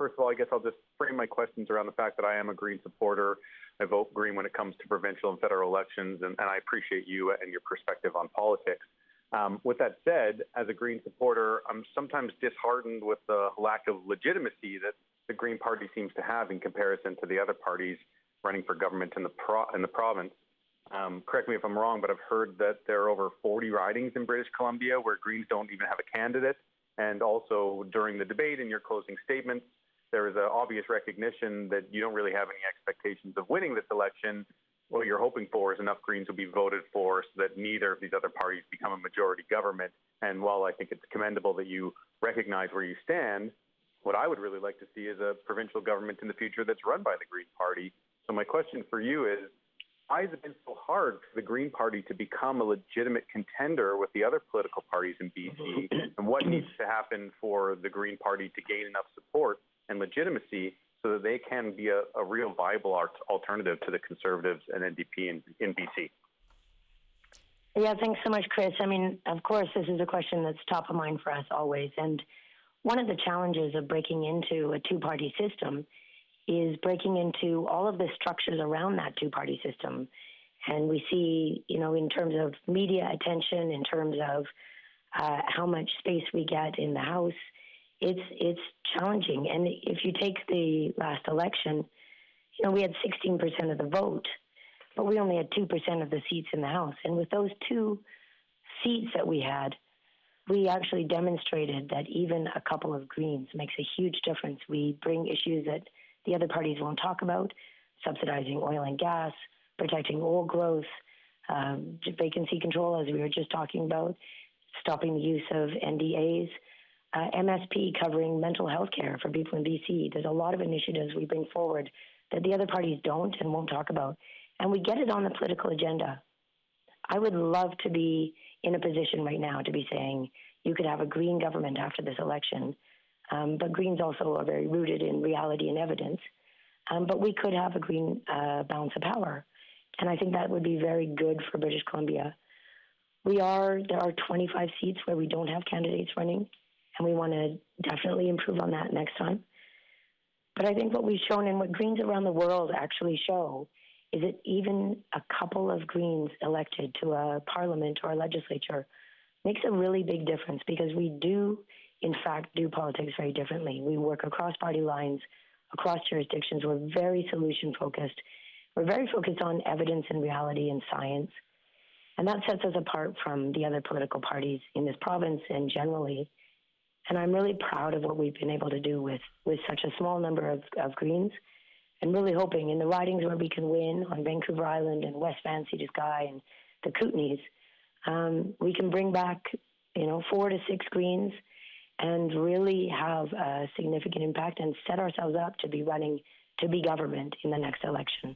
First of all, I guess I'll just frame my questions around the fact that I am a Green supporter. I vote Green when it comes to provincial and federal elections, and I appreciate you and your perspective on politics. With that said, as a Green supporter, I'm sometimes disheartened with the lack of legitimacy that the Green Party seems to have in comparison to the other parties running for government in the province. Correct me if I'm wrong, but I've heard that there are over 40 ridings in British Columbia where Greens don't even have a candidate. And also during the debate in your closing statements, there is an obvious recognition that you don't really have any expectations of winning this election. What you're hoping for is enough Greens will be voted for so that neither of these other parties become a majority government. And while I think it's commendable that you recognize where you stand, what I would really like to see is a provincial government in the future that's run by the Green Party. So my question for you is, why has it been so hard for the Green Party to become a legitimate contender with the other political parties in BC? And what needs to happen for the Green Party to gain enough support and legitimacy so that they can be a real viable alternative to the Conservatives and NDP in BC? Yeah, thanks so much, Chris. I mean, of course, this is a question that's top of mind for us always. And one of the challenges of breaking into a two-party system is breaking into all of the structures around that two-party system. And we see, in terms of media attention, in terms of how much space we get in the House, it's challenging. And if you take the last election, we had 16% of the vote, but we only had 2% of the seats in the House. And with those 2 seats that we had, we actually demonstrated that even a couple of Greens makes a huge difference. We bring issues that the other parties won't talk about, subsidizing oil and gas, protecting oil growth, vacancy control, as we were just talking about, stopping the use of NDAs, MSP covering mental health care for people in BC. There's a lot of initiatives we bring forward that the other parties don't and won't talk about. And we get it on the political agenda. I would love to be in a position right now to be saying you could have a Green government after this election. But Greens also are very rooted in reality and evidence. But we could have a Green balance of power. And I think that would be very good for British Columbia. There are 25 seats where we don't have candidates running, and we want to definitely improve on that next time. But I think what we've shown and what Greens around the world actually show is that even a couple of Greens elected to a parliament or a legislature makes a really big difference, because we do, in fact, do politics very differently. We work across party lines, across jurisdictions. We're very solution-focused. We're very focused on evidence and reality and science. And that sets us apart from the other political parties in this province and generally. And I'm really proud of what we've been able to do with such a small number of Greens, and really hoping in the ridings where we can win on Vancouver Island and West Van, Sea to Sky and the Kootenays, we can bring back, 4 to 6 Greens and really have a significant impact and set ourselves up to be running to be government in the next election.